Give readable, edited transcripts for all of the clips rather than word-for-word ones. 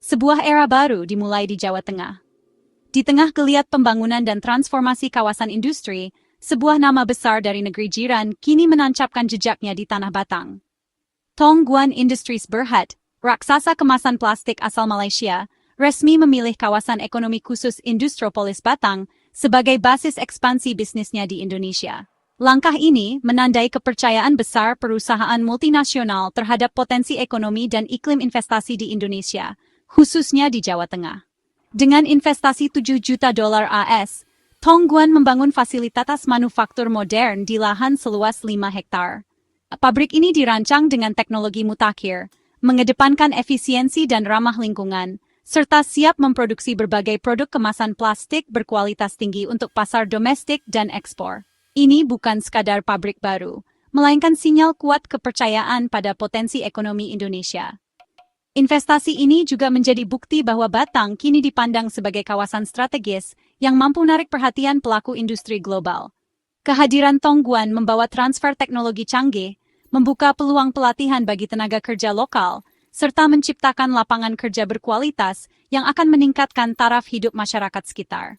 Sebuah era baru dimulai di Jawa Tengah. Di tengah geliat pembangunan dan transformasi kawasan industri, sebuah nama besar dari negeri jiran kini menancapkan jejaknya di Tanah Batang. Tongguan Industries Berhad, raksasa kemasan plastik asal Malaysia, resmi memilih kawasan ekonomi khusus Industropolis Batang sebagai basis ekspansi bisnisnya di Indonesia. Langkah ini menandai kepercayaan besar perusahaan multinasional terhadap potensi ekonomi dan iklim investasi di Indonesia, khususnya di Jawa Tengah. Dengan investasi 7 juta dolar AS, Tongguan membangun fasilitas manufaktur modern di lahan seluas 5 hektar. Pabrik ini dirancang dengan teknologi mutakhir, mengedepankan efisiensi dan ramah lingkungan, serta siap memproduksi berbagai produk kemasan plastik berkualitas tinggi untuk pasar domestik dan ekspor. Ini bukan sekadar pabrik baru, melainkan sinyal kuat kepercayaan pada potensi ekonomi Indonesia. Investasi ini juga menjadi bukti bahwa Batang kini dipandang sebagai kawasan strategis yang mampu menarik perhatian pelaku industri global. Kehadiran Tongguan membawa transfer teknologi canggih, membuka peluang pelatihan bagi tenaga kerja lokal, serta menciptakan lapangan kerja berkualitas yang akan meningkatkan taraf hidup masyarakat sekitar.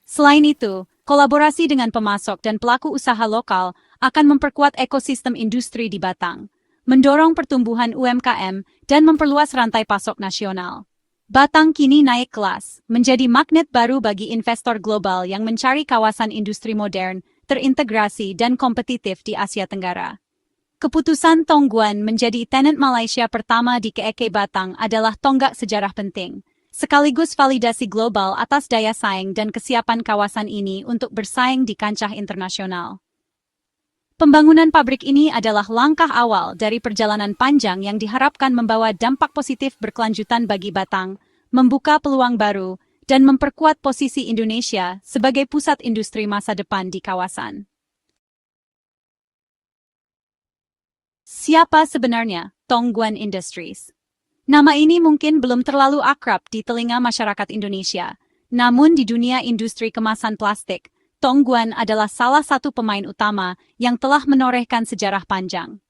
Selain itu, kolaborasi dengan pemasok dan pelaku usaha lokal akan memperkuat ekosistem industri di Batang, mendorong pertumbuhan UMKM dan memperluas rantai pasok nasional. Batang kini naik kelas, menjadi magnet baru bagi investor global yang mencari kawasan industri modern, terintegrasi dan kompetitif di Asia Tenggara. Keputusan Tongguan menjadi tenant Malaysia pertama di KEK Batang adalah tonggak sejarah penting, sekaligus validasi global atas daya saing dan kesiapan kawasan ini untuk bersaing di kancah internasional. Pembangunan pabrik ini adalah langkah awal dari perjalanan panjang yang diharapkan membawa dampak positif berkelanjutan bagi Batang, membuka peluang baru, dan memperkuat posisi Indonesia sebagai pusat industri masa depan di kawasan. Siapa sebenarnya Tongguan Industries? Nama ini mungkin belum terlalu akrab di telinga masyarakat Indonesia, namun di dunia industri kemasan plastik, Tongguan adalah salah satu pemain utama yang telah menorehkan sejarah panjang.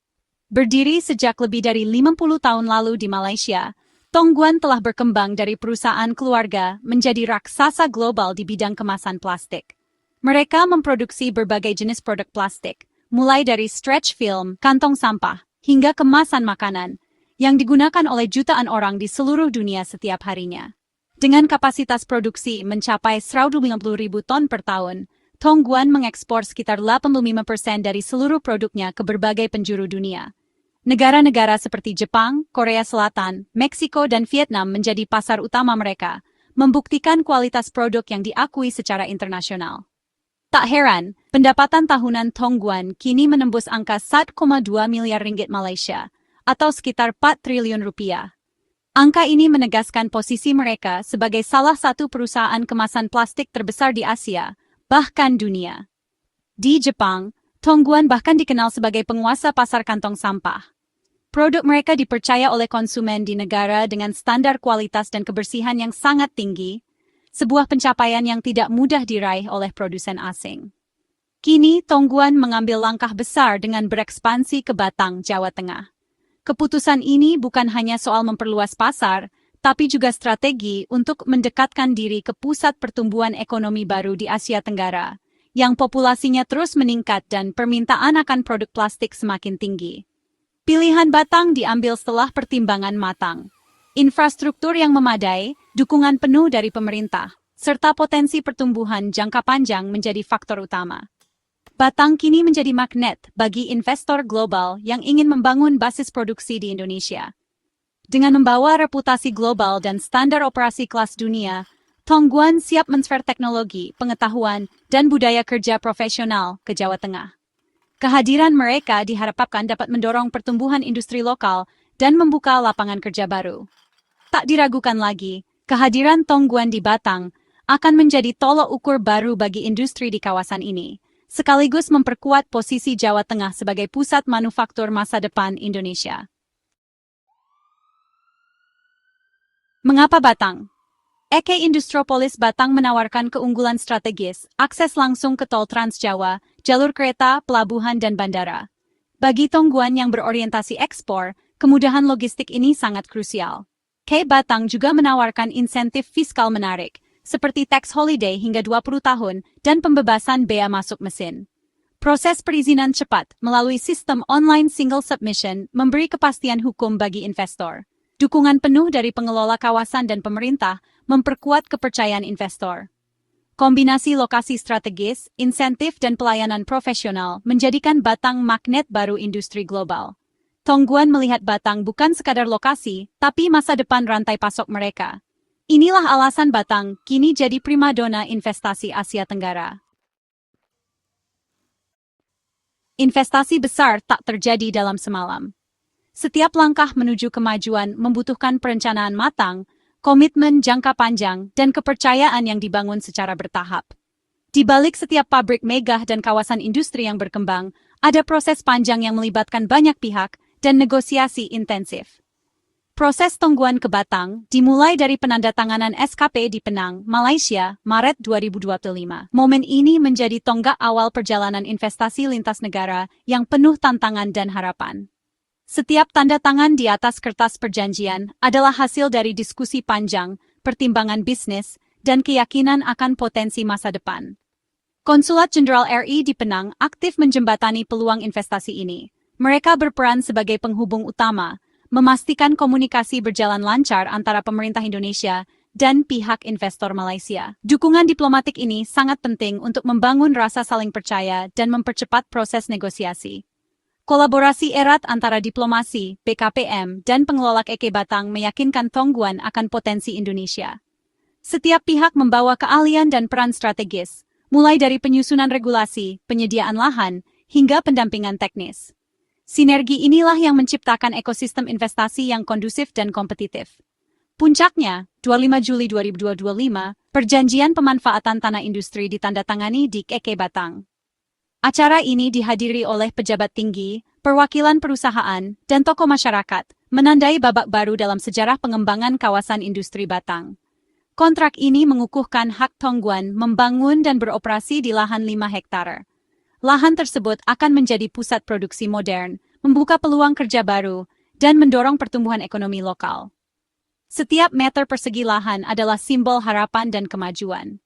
Berdiri sejak lebih dari 50 tahun lalu di Malaysia, Tongguan telah berkembang dari perusahaan keluarga menjadi raksasa global di bidang kemasan plastik. Mereka memproduksi berbagai jenis produk plastik, mulai dari stretch film, kantong sampah, hingga kemasan makanan, yang digunakan oleh jutaan orang di seluruh dunia setiap harinya. Dengan kapasitas produksi mencapai 150.000 ton per tahun, Tongguan mengekspor sekitar 85% dari seluruh produknya ke berbagai penjuru dunia. Negara-negara seperti Jepang, Korea Selatan, Meksiko, dan Vietnam menjadi pasar utama mereka, membuktikan kualitas produk yang diakui secara internasional. Tak heran, pendapatan tahunan Tongguan kini menembus angka 1,2 miliar ringgit Malaysia, atau sekitar 4 triliun rupiah. Angka ini menegaskan posisi mereka sebagai salah satu perusahaan kemasan plastik terbesar di Asia, bahkan dunia. Di Jepang, Tongguan bahkan dikenal sebagai penguasa pasar kantong sampah. Produk mereka dipercaya oleh konsumen di negara dengan standar kualitas dan kebersihan yang sangat tinggi, sebuah pencapaian yang tidak mudah diraih oleh produsen asing. Kini, Tongguan mengambil langkah besar dengan berekspansi ke Batang, Jawa Tengah. Keputusan ini bukan hanya soal memperluas pasar, tapi juga strategi untuk mendekatkan diri ke pusat pertumbuhan ekonomi baru di Asia Tenggara, yang populasinya terus meningkat dan permintaan akan produk plastik semakin tinggi. Pilihan Batang diambil setelah pertimbangan matang. Infrastruktur yang memadai, dukungan penuh dari pemerintah, serta potensi pertumbuhan jangka panjang menjadi faktor utama. Batang kini menjadi magnet bagi investor global yang ingin membangun basis produksi di Indonesia. Dengan membawa reputasi global dan standar operasi kelas dunia, Tongguan siap mentransfer teknologi, pengetahuan, dan budaya kerja profesional ke Jawa Tengah. Kehadiran mereka diharapkan dapat mendorong pertumbuhan industri lokal dan membuka lapangan kerja baru. Tak diragukan lagi, kehadiran Tongguan di Batang akan menjadi tolok ukur baru bagi industri di kawasan ini, sekaligus memperkuat posisi Jawa Tengah sebagai pusat manufaktur masa depan Indonesia. Mengapa Batang? KEK Industropolis Batang menawarkan keunggulan strategis, akses langsung ke tol Trans Jawa, jalur kereta, pelabuhan, dan bandara. Bagi Tongguan yang berorientasi ekspor, kemudahan logistik ini sangat krusial. K Batang juga menawarkan insentif fiskal menarik, seperti tax holiday hingga 20 tahun dan pembebasan bea masuk mesin. Proses perizinan cepat melalui sistem online single submission memberi kepastian hukum bagi investor. Dukungan penuh dari pengelola kawasan dan pemerintah memperkuat kepercayaan investor. Kombinasi lokasi strategis, insentif dan pelayanan profesional menjadikan Batang magnet baru industri global. Tongguan melihat Batang bukan sekadar lokasi, tapi masa depan rantai pasok mereka. Inilah alasan Batang kini jadi primadona investasi Asia Tenggara. Investasi besar tak terjadi dalam semalam. Setiap langkah menuju kemajuan membutuhkan perencanaan matang, komitmen jangka panjang, dan kepercayaan yang dibangun secara bertahap. Di balik setiap pabrik megah dan kawasan industri yang berkembang, ada proses panjang yang melibatkan banyak pihak dan negosiasi intensif. Proses Tongguan ke Batang dimulai dari penandatanganan SKP di Penang, Malaysia, Maret 2025. Momen ini menjadi tonggak awal perjalanan investasi lintas negara yang penuh tantangan dan harapan. Setiap tanda tangan di atas kertas perjanjian adalah hasil dari diskusi panjang, pertimbangan bisnis, dan keyakinan akan potensi masa depan. Konsulat Jenderal RI di Penang aktif menjembatani peluang investasi ini. Mereka berperan sebagai penghubung utama, memastikan komunikasi berjalan lancar antara pemerintah Indonesia dan pihak investor Malaysia. Dukungan diplomatik ini sangat penting untuk membangun rasa saling percaya dan mempercepat proses negosiasi. Kolaborasi erat antara diplomasi, BKPM, dan pengelola KK Batang meyakinkan Tongguan akan potensi Indonesia. Setiap pihak membawa keahlian dan peran strategis, mulai dari penyusunan regulasi, penyediaan lahan, hingga pendampingan teknis. Sinergi inilah yang menciptakan ekosistem investasi yang kondusif dan kompetitif. Puncaknya, 25 Juli 2025, perjanjian pemanfaatan tanah industri ditandatangani di KK Batang. Acara ini dihadiri oleh pejabat tinggi, perwakilan perusahaan, dan tokoh masyarakat, menandai babak baru dalam sejarah pengembangan kawasan industri Batang. Kontrak ini mengukuhkan hak Tongguan membangun dan beroperasi di lahan 5 hektare. Lahan tersebut akan menjadi pusat produksi modern, membuka peluang kerja baru, dan mendorong pertumbuhan ekonomi lokal. Setiap meter persegi lahan adalah simbol harapan dan kemajuan.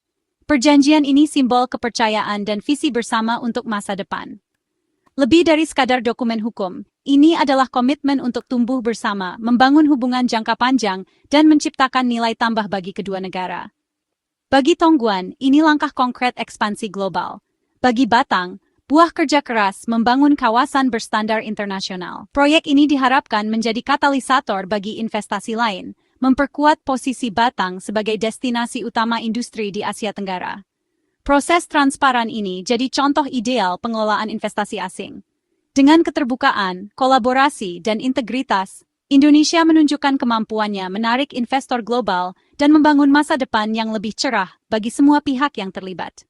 Perjanjian ini simbol kepercayaan dan visi bersama untuk masa depan. Lebih dari sekadar dokumen hukum, ini adalah komitmen untuk tumbuh bersama, membangun hubungan jangka panjang, dan menciptakan nilai tambah bagi kedua negara. Bagi Tongguan, ini langkah konkret ekspansi global. Bagi Batang, buah kerja keras membangun kawasan berstandar internasional. Proyek ini diharapkan menjadi katalisator bagi investasi lain, memperkuat posisi Batang sebagai destinasi utama industri di Asia Tenggara. Proses transparan ini jadi contoh ideal pengelolaan investasi asing. Dengan keterbukaan, kolaborasi, dan integritas, Indonesia menunjukkan kemampuannya menarik investor global dan membangun masa depan yang lebih cerah bagi semua pihak yang terlibat.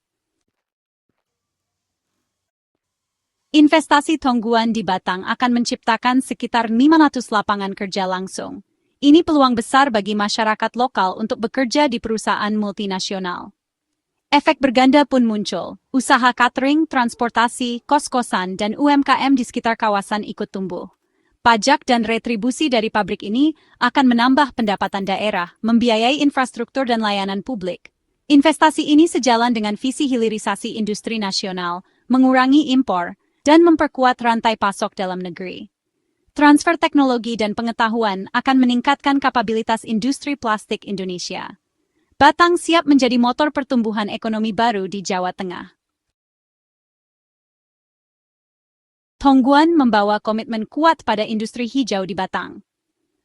Investasi Tongguan di Batang akan menciptakan sekitar 500 lapangan kerja langsung. Ini peluang besar bagi masyarakat lokal untuk bekerja di perusahaan multinasional. Efek berganda pun muncul. Usaha catering, transportasi, kos-kosan, dan UMKM di sekitar kawasan ikut tumbuh. Pajak dan retribusi dari pabrik ini akan menambah pendapatan daerah, membiayai infrastruktur dan layanan publik. Investasi ini sejalan dengan visi hilirisasi industri nasional, mengurangi impor, dan memperkuat rantai pasok dalam negeri. Transfer teknologi dan pengetahuan akan meningkatkan kapabilitas industri plastik Indonesia. Batang siap menjadi motor pertumbuhan ekonomi baru di Jawa Tengah. Tongguan membawa komitmen kuat pada industri hijau di Batang.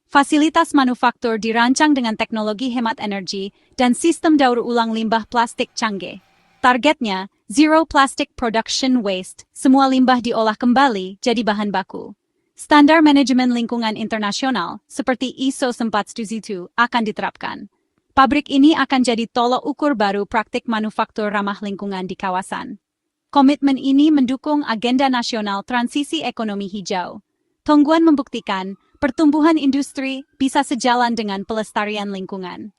Fasilitas manufaktur dirancang dengan teknologi hemat energi dan sistem daur ulang limbah plastik canggih. Targetnya, Zero Plastic Production Waste, semua limbah diolah kembali jadi bahan baku. Standar manajemen lingkungan internasional, seperti ISO 14001, akan diterapkan. Pabrik ini akan jadi tolok ukur baru praktik manufaktur ramah lingkungan di kawasan. Komitmen ini mendukung agenda nasional transisi ekonomi hijau. Tongguan membuktikan, pertumbuhan industri bisa sejalan dengan pelestarian lingkungan.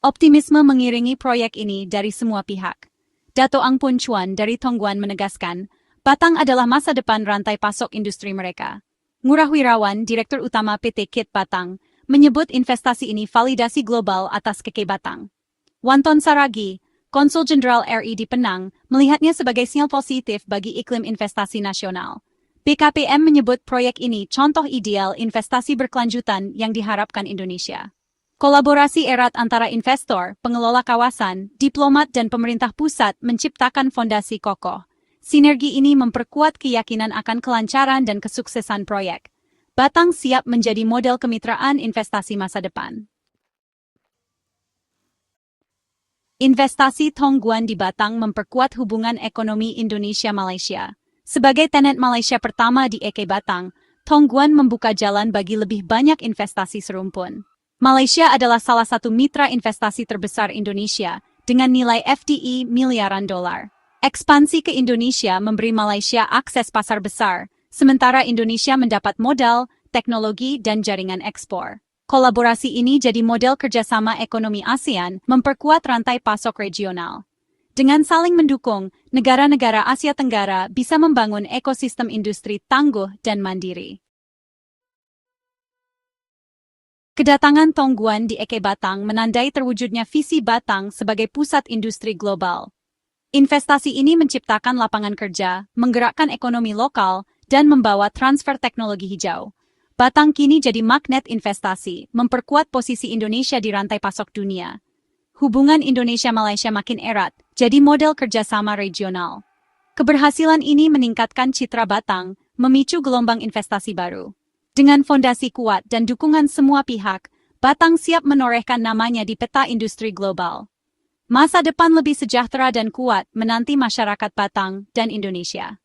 Optimisme mengiringi proyek ini dari semua pihak. Dato' Ang Pun Chuan dari Tongguan menegaskan, Batang adalah masa depan rantai pasok industri mereka. Ngurah Wirawan, Direktur Utama PT KIT Batang, menyebut investasi ini validasi global atas KK Batang. Wanton Saragi, Konsul Jenderal RI di Penang, melihatnya sebagai sinyal positif bagi iklim investasi nasional. BKPM menyebut proyek ini contoh ideal investasi berkelanjutan yang diharapkan Indonesia. Kolaborasi erat antara investor, pengelola kawasan, diplomat dan pemerintah pusat menciptakan fondasi kokoh. Sinergi ini memperkuat keyakinan akan kelancaran dan kesuksesan proyek. Batang siap menjadi model kemitraan investasi masa depan. Investasi Tongguan di Batang memperkuat hubungan ekonomi Indonesia-Malaysia. Sebagai tenet Malaysia pertama di EK Batang, Tongguan membuka jalan bagi lebih banyak investasi serumpun. Malaysia adalah salah satu mitra investasi terbesar Indonesia, dengan nilai FDI miliaran dolar. Ekspansi ke Indonesia memberi Malaysia akses pasar besar, sementara Indonesia mendapat modal, teknologi, dan jaringan ekspor. Kolaborasi ini jadi model kerjasama ekonomi ASEAN, memperkuat rantai pasok regional. Dengan saling mendukung, negara-negara Asia Tenggara bisa membangun ekosistem industri tangguh dan mandiri. Kedatangan Tongguan di EK Batang menandai terwujudnya visi Batang sebagai pusat industri global. Investasi ini menciptakan lapangan kerja, menggerakkan ekonomi lokal, dan membawa transfer teknologi hijau. Batang kini jadi magnet investasi, memperkuat posisi Indonesia di rantai pasok dunia. Hubungan Indonesia-Malaysia makin erat, jadi model kerjasama regional. Keberhasilan ini meningkatkan citra Batang, memicu gelombang investasi baru. Dengan fondasi kuat dan dukungan semua pihak, Batang siap menorehkan namanya di peta industri global. Masa depan lebih sejahtera dan kuat menanti masyarakat Batang dan Indonesia.